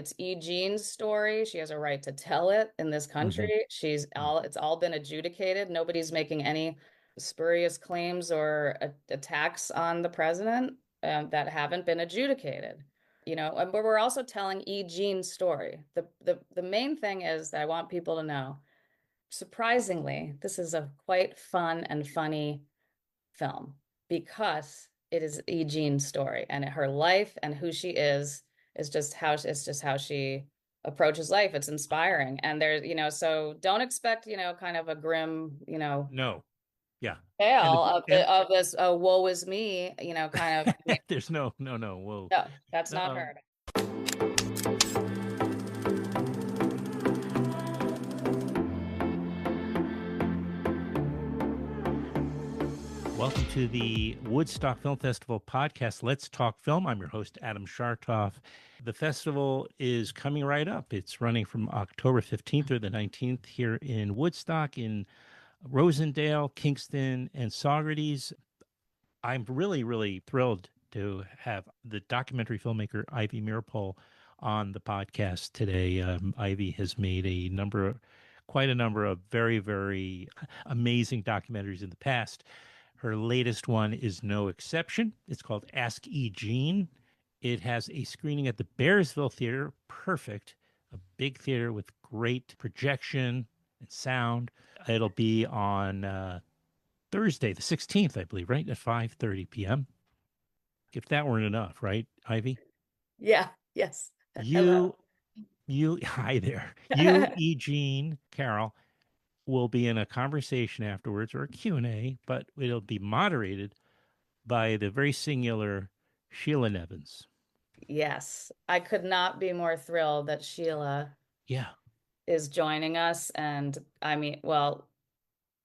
it's E. Jean's story. She has a right to tell it in this Hmm. country. It's all been adjudicated. Nobody's making any spurious claims or attacks on the president that haven't been adjudicated. But we're also telling E. Jean's story. The main thing is that I want people to know, surprisingly, this is a quite fun and funny film because it is E. Jean's story and her life and who she is just how she approaches life. It's inspiring. And so don't expect, kind of a grim, No. Yeah. And tale the and of this woe is me, kind of. there's no. Whoa. No, that's not Um, her. Welcome to the Woodstock Film Festival podcast. Let's talk film. I'm your host, Adam Shartoff. The festival is coming right up. It's running from October 15th through the 19th here in Woodstock, in Rosendale, Kingston, and Saugerties. I'm really, really thrilled to have the documentary filmmaker Ivy Meeropol on the podcast today. Ivy has made quite a number of very, very amazing documentaries in the past. Her latest one is no exception. It's called Ask E. Jean. It has a screening at the Bearsville Theater. Perfect. A big theater with great projection and sound. It'll be on Thursday, the 16th, I believe, right? At 5:30 p.m. If that weren't enough, right, Ivy? Yeah, yes. Hello. You, hi there. You, Eugene, Carroll, will be in a conversation afterwards or a Q&A, but it'll be moderated by the very singular Sheila Nevins. Yes, I could not be more thrilled that Sheila Yeah, is joining us. And I mean, well,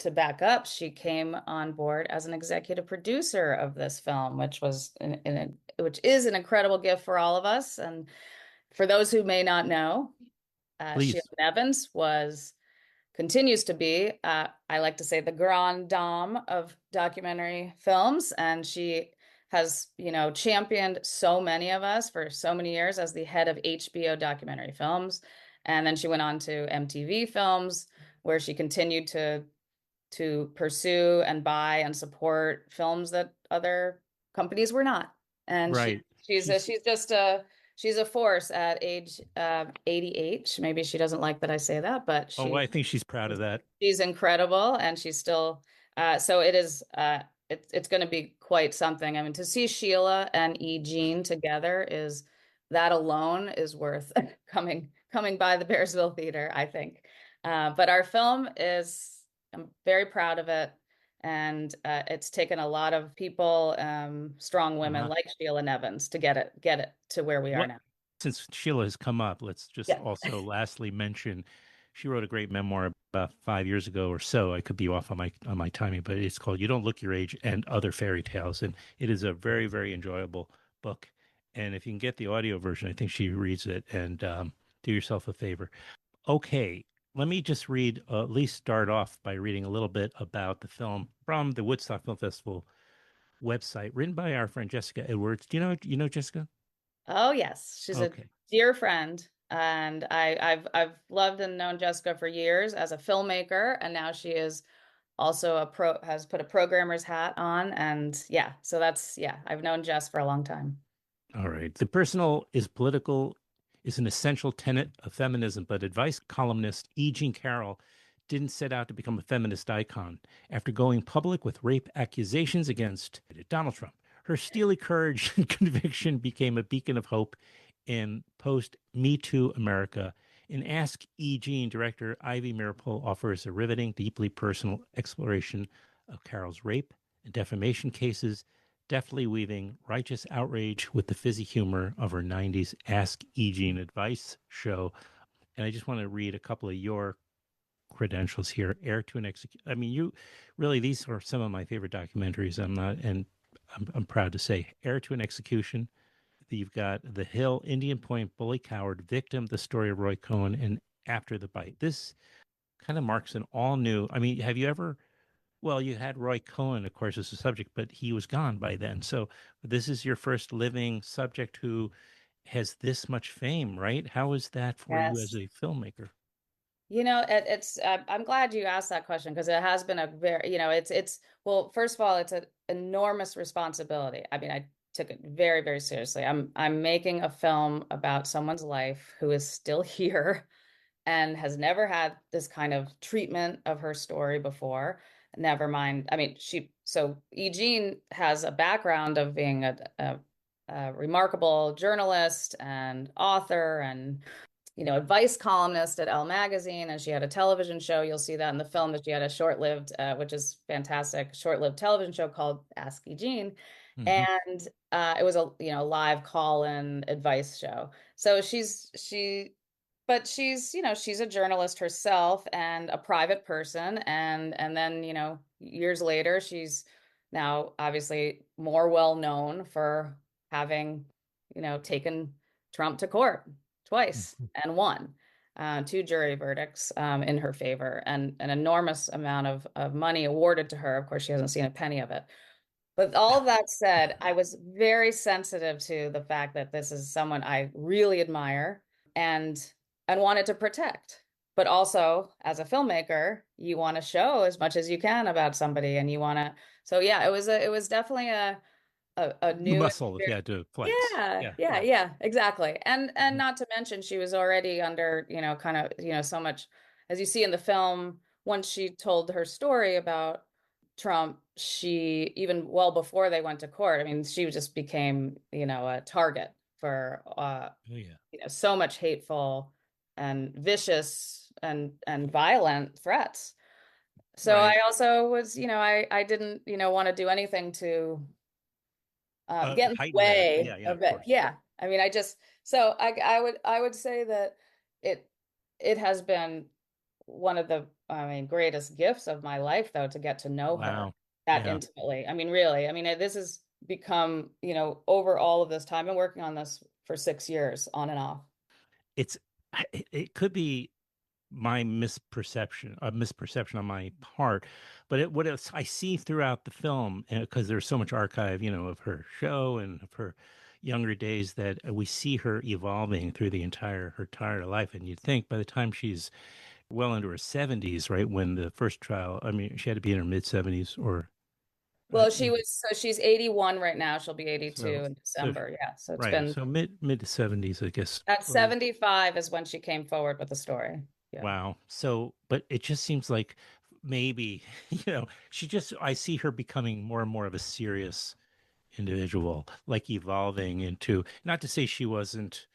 to back up, she came on board as an executive producer of this film, which is an incredible gift for all of us. And for those who may not know, Sheila please. Nevins continues to be, I like to say, the grande dame of documentary films, and she has, championed so many of us for so many years as the head of HBO documentary films. And then she went on to MTV Films, where she continued to pursue and buy and support films that other companies were not. And Right. She's, she's a force at age 88. Maybe she doesn't like that I say that, but oh, I think she's proud of that. she's incredible, and she's still so it is it's going to be quite something. I mean, to see Sheila and E. Jean together is that alone is worth coming by the Bearsville Theater, I think. But our film is I'm very proud of it. And it's taken a lot of people, strong women Uh-huh. like Sheila Nevins, to get it to where we are What, now. since Sheila has come up, let's just Yeah. also lastly mention she wrote a great memoir about 5 years ago or so. I could be off on my timing, but it's called "You Don't Look Your Age and Other Fairy Tales," and it is a very, very enjoyable book. And if you can get the audio version, I think she reads it. And do yourself a favor. Okay, let me just read, at least start off by reading a little bit about the film from the Woodstock Film Festival website, written by our friend Jessica Edwards. Do you know Jessica? Oh yes, she's a Okay. dear friend, and I've loved and known Jessica for years as a filmmaker, and now she is also has put a programmer's hat on, and yeah, so I've known Jess for a long time. All right. The personal is political is an essential tenet of feminism, but advice columnist E. Jean Carroll didn't set out to become a feminist icon. After going public with rape accusations against Donald Trump, her steely courage and conviction became a beacon of hope in post Me Too America. In Ask E. Jean, director Ivy Meeropol offers a riveting, deeply personal exploration of Carroll's rape and defamation cases, deftly weaving righteous outrage with the fizzy humor of her 90s Ask E. Jean advice show. And I just want to read a couple of your credentials here. Heir to an execute. I mean, you really, these are some of my favorite documentaries. I'm proud to say Heir to an Execution. You've got The Hill, Indian Point, Bully Coward, Victim, The Story of Roy Cohn, and After the Bite. This kind of marks an all new. I mean, have you ever well, you had Roy Cohn, of course, as a subject, but he was gone by then. So this is your first living subject who has this much fame, right? How is that for you as Yes. a filmmaker? I'm glad you asked that question because it has been a very, well, first of all, it's an enormous responsibility. I mean, I took it very, very seriously. I'm making a film about someone's life who is still here and has never had this kind of treatment of her story before. Never mind. I mean, so E. Jean has a background of being a remarkable journalist and author and advice columnist at Elle magazine, and she had a television show. You'll see that in the film that she had a short-lived, which is fantastic, short-lived television show called Ask E. Jean, Hmm. and it was a live call-in advice show. So but she's a journalist herself and a private person, and then years later she's now obviously more well known for having taken Trump to court twice and won two jury verdicts in her favor and an enormous amount of money awarded to her. Of course, she hasn't seen a penny of it. But all of that said, I was very sensitive to the fact that this is someone I really admire and wanted to protect. But also, as a filmmaker, you want to show as much as you can about somebody, and you want to. So yeah, it was definitely a New new muscle if you experience. had to flex. Yeah, Yeah, yeah, yeah. yeah, exactly. And Mhm. not to mention she was already under, kind of, so much as you see in the film, once she told her story about Trump, she even well before they went to court, I mean, she just became, a target for Oh, yeah. so much hateful and vicious and violent threats. So Right. I also was, I didn't, want to do anything to get in the Heighten that. way Yeah, yeah, of of it. course. Yeah. I mean, so I would say that it, it has been one of the, I mean, greatest gifts of my life, though, to get to know her Wow. that Yeah. intimately. I mean, really, I mean, this has become, over all of this time, I've been working on this for 6 years on and off. It's it could be my misperception, a misperception on my part, but what else I see throughout the film, because there's so much archive, of her show and of her younger days, that we see her evolving through her entire life. And you'd think by the time she's well into her 70s, right, when the first trial, I mean, she had to be in her mid 70s or, Well, you know, so she's 81 right now. She'll be 82 so, in so, December. Yeah. So it's right. been So mid to 70s, I guess. at Well, 75 is when she came forward with the story. Yeah. wow. So, but it just seems like maybe, I see her becoming more and more of a serious individual, like evolving into, not to say she wasn't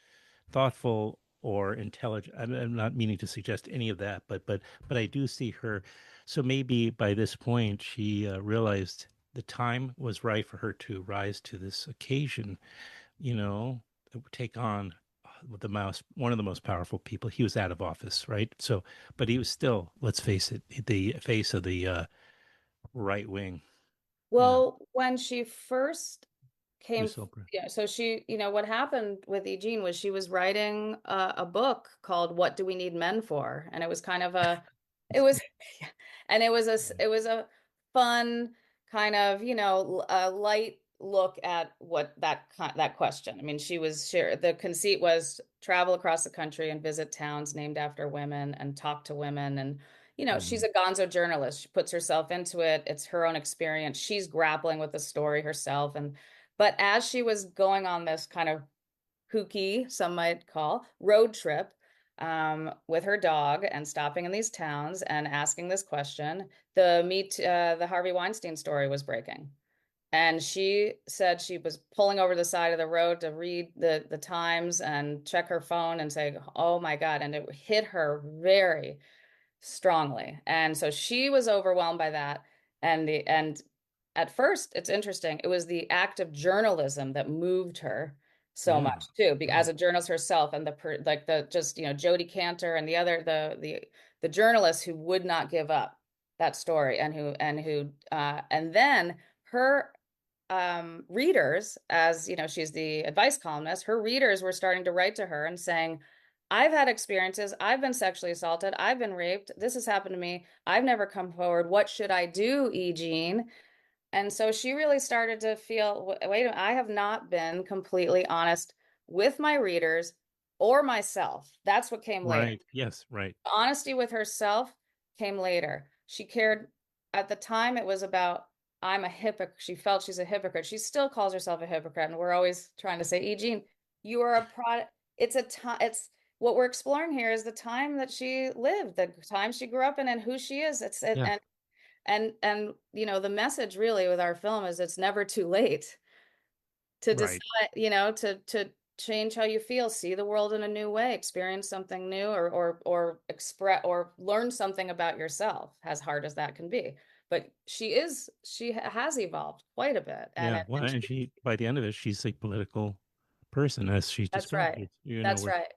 thoughtful or intelligent. I'm not meaning to suggest any of that, but I do see her. So maybe by this point, she realized the time was right for her to rise to this occasion, you know, take on one of the most powerful people. He was out of office, right? So, but he was still, let's face it, the face of the right wing. You know, Well, when she first he came, was so brilliant. yeah, so what happened with Eugene was she was writing a book called What Do We Need Men For? And it was kind of it was, and it was a fun kind of, a light look at what that question. I mean, the conceit was travel across the country and visit towns named after women and talk to women. And, she's Mhm. a gonzo journalist. She puts herself into it. It's her own experience. She's grappling with the story herself. But as she was going on this kind of kooky, some might call, road trip with her dog and stopping in these towns and asking this question, the Harvey Weinstein story was breaking. And she said she was pulling over the side of the road to read the Times and check her phone and say, "Oh my God." And it hit her very strongly. And so she was overwhelmed by that. And at first, it's interesting. It was the act of journalism that moved her so Yeah. much too, because as Right. a journalist herself, and like the just Jodi Cantor and the other the journalists who would not give up that story and then her readers, as she's the advice columnist, her readers were starting to write to her and saying, I've had experiences. I've been sexually assaulted. I've been raped. This has happened to me. I've never come forward. What should I do, E. Jean? And so she really started to feel, wait, I have not been completely honest with my readers or myself. That's what came later. Right. Yes. Right. Honesty with herself came later. She cared at the time, it was about, I'm a hypocrite. She felt she's a hypocrite. She still calls herself a hypocrite. And we're always trying to say, E. Jean, you are a product. It's a time, it's what we're exploring here is the time that she lived, the time she grew up in, and who she is. It's Yeah. and you know, the message really with our film is it's never too late to decide, Right. you know, to change how you feel, see the world in a new way, experience something new, or express or learn something about yourself, as hard as that can be. But she has evolved quite a bit, Yeah. Well, and and she, by the end of it, she's a political person, as she that's described right. it. You know, That's where right.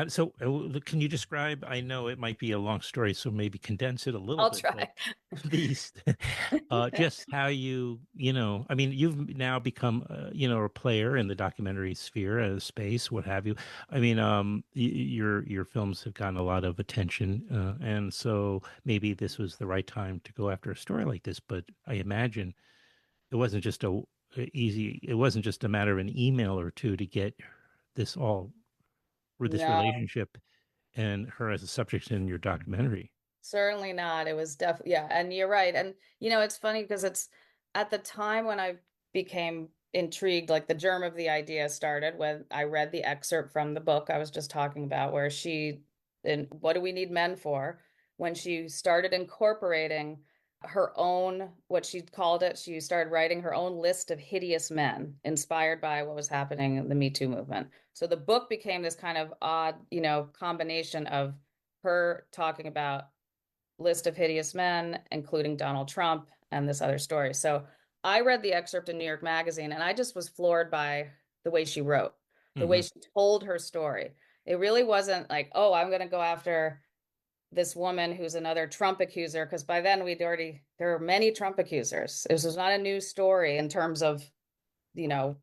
so can you describe? I know it might be a long story, so maybe condense it a little I'll bit, but try. these, just how you know, I mean, you've now become, a player in the documentary sphere, space, what have you. I mean, your films have gotten a lot of attention, and so maybe this was the right time to go after a story like this. But I imagine it wasn't just it wasn't just a matter of an email or two to get this all or this No. relationship and her as a subject in your documentary. Certainly not. It was definitely, yeah, and you're right. And you know, it's funny because it's at the time when I became intrigued, like the germ of the idea started when I read the excerpt from the book I was just talking about, where she, in What Do We Need Men For? When she started incorporating her own, what she called it, she started writing her own list of hideous men inspired by what was happening in the Me Too movement. So the book became this kind of odd, you know, combination of her talking about list of hideous men, including Donald Trump and this other story. So I read the excerpt in New York Magazine and I just was floored by the way she wrote, the way Hmm. she told her story. It really wasn't like, oh, I'm going to go after this woman who's another Trump accuser, because by then there were many Trump accusers. This was not a new story in terms of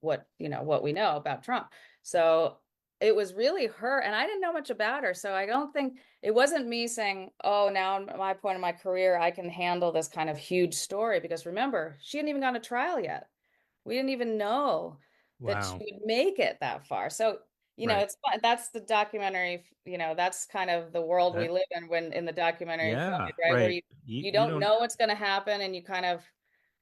what we know about Trump. So it was really her, and I didn't know much about her. So I don't think it wasn't me saying, "Oh, now at my point in my career, I can handle this kind of huge story." Because remember, she hadn't even gone to trial yet. We didn't even know that she Wow. would make it that far. So, you know, Right. it's fun. That's the documentary, you know, that's kind of the world we That, live in when in the documentary film, yeah, right? Where right. you You don't don't, know what's going to happen and you kind of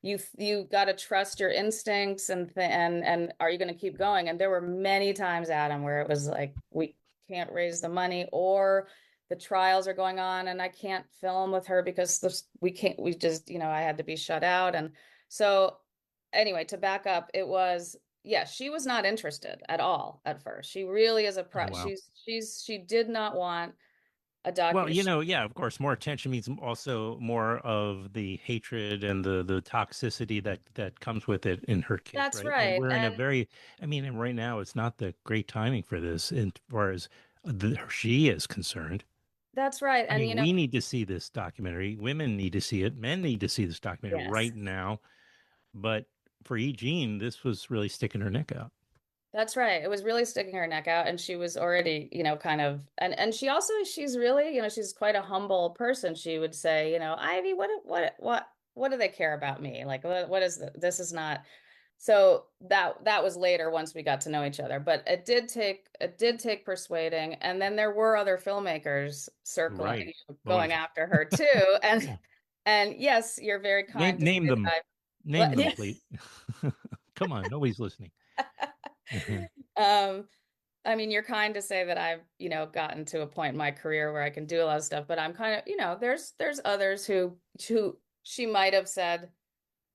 you got to trust your instincts and are you going to keep going? And there were many times, Adam, where it was like we can't raise the money or the trials are going on and I can't film with her because we can't we just, you know, I had to be shut out. And so anyway, to back up, it was, yeah, she was not interested at all at first. She really is oh, wow. she did not want a Well, document. yeah, of course, more attention means also more of the hatred and the toxicity that comes with it in her case, That's right? And right. we're in a And very, I mean, and right now it's not the great timing for this, as far as she is concerned. that's right. I And mean, you know, we need to see this documentary. Women need to see it. Men need to see this documentary yes. right now. But for E. Jean, this was really sticking her neck out. That's right. It was really sticking her neck out, and she was already, you know, kind of, and she also she's really, you know, she's quite a humble person. She would say, you know, Ivy, what do they care about me? Like, what is this is not. So that was later once we got to know each other, but it did take persuading, and then there were other filmmakers circling, Right. Oh, going after her too, and yes, you're very kind to name say them. that Name them, I, please. Come on, nobody's listening. um. I mean, you're kind to say that I've, you know, gotten to a point in my career where I can do a lot of stuff, but I'm kind of, you know, there's others who she might have said,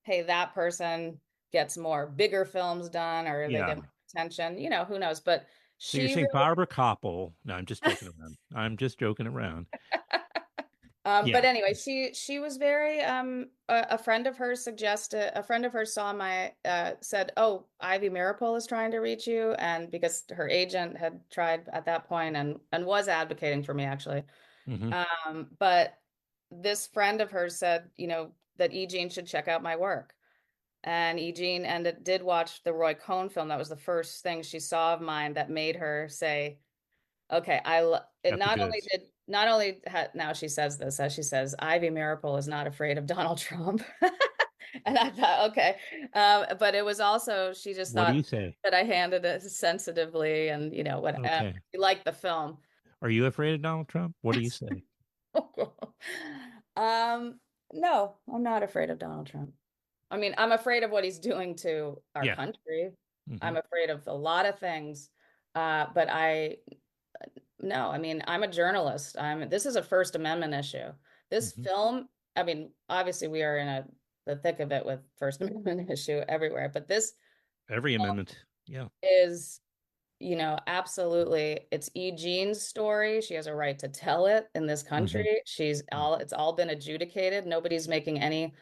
"Hey, that person gets more bigger films done or they get Yeah. more attention." You know, who knows? But So you're she saying really Barbara Koppel? No, I'm just joking around. I'm just joking around. But Yeah. anyway, she was very a friend of hers suggested a friend of hers saw my said, "Oh, Ivy Meeropol is trying to reach you," and because her agent had tried at that point and was advocating for me actually. Hmm. But this friend of hers said, you know, that E. Jean should check out my work. And E. Jean and it did watch the Roy Cohn film. That was the first thing she saw of mine that made her say, okay, it Got the not only goods. did not only now she says this, as she says, Ivy Meeropol is not afraid of Donald Trump. And I thought, okay. But it was also, she just What do thought you say? that I handled it sensitively and, what, Okay. she liked the film. Are you afraid of Donald Trump? What do you say? Um, no, I'm not afraid of Donald Trump. I mean, I'm afraid of what he's doing to our Yeah. country. Hmm. I'm afraid of a lot of things. But no, I mean, I'm a journalist. This is a First Amendment issue. This Hmm. film, I mean, obviously we are in the thick of it with First Amendment issue everywhere, but this Every amendment. Yeah. is, absolutely, it's E. Jean's story. She has a right to tell it in this Hmm. country. It's all been adjudicated. Nobody's making any,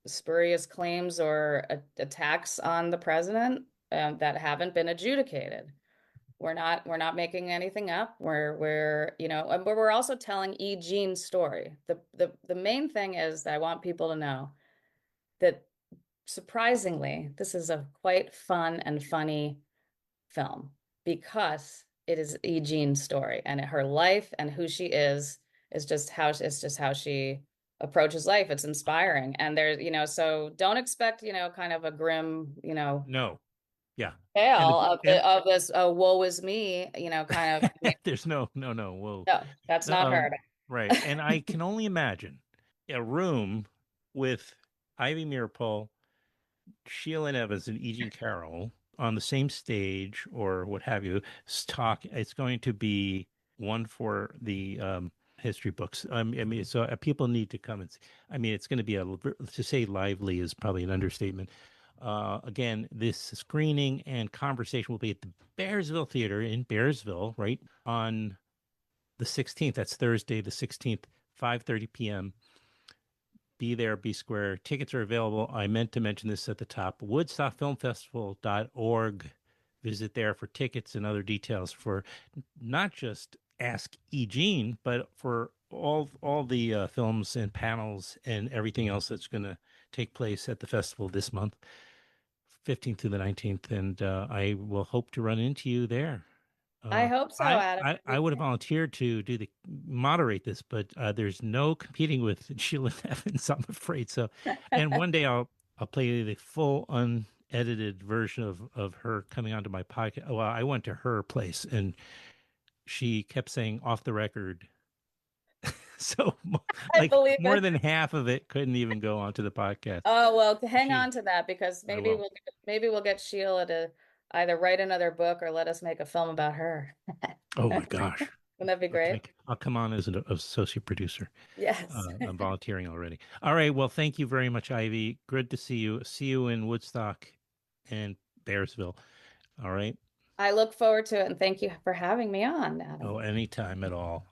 spurious claims or attacks on the president that haven't been adjudicated. We're not making anything up. But we're also telling E. Jean's story. The main thing is that I want people to know that surprisingly, this is a quite fun and funny film because it is E. Jean's story and her life and who she is just how she approaches life. It's inspiring. And so don't expect, kind of a grim, No. Yeah. And tale the of and this woe is me, kind of. there's no. Whoa. No, that's not Um, her. right. And I can only imagine a room with Ivy Meeropol, Sheila Evans, and E. Jean Carroll on the same stage or what have you. Talk. It's going to be one for the history books. I mean, so people need to come and see. I mean, it's going to be to say lively is probably an understatement. Again, this screening and conversation will be at the Bearsville Theater in Bearsville, right on the 16th. That's Thursday, the 16th, 5:30 p.m. Be there, be square. Tickets are available. I meant to mention this at the top. WoodstockFilmFestival.org. Visit there for tickets and other details for not just Ask E. Jean, but for all the films and panels and everything else that's going to take place at the festival this month, 15th to the 19th. And I will hope to run into you there. I Uh, hope so, I, Adam. I I would have volunteered to moderate this, but there's no competing with Sheila Evans, I'm afraid. So, and one day I'll play the full unedited version of her coming onto my podcast. Well, I went to her place and she kept saying off the record, so I like believe more it. than half of it couldn't even go onto the podcast. Oh, well, hang She, on to that because I will. maybe we'll get Sheila to either write another book or let us make a film about her. Oh my gosh. Wouldn't that be great? Okay, I'll come on as an associate producer. Yes. I'm volunteering already. All right. Well, thank you very much, Ivy. Good to see you. See you in Woodstock and Bearsville. All right. I look forward to it and thank you for having me on, Oh, Adam. anytime at all.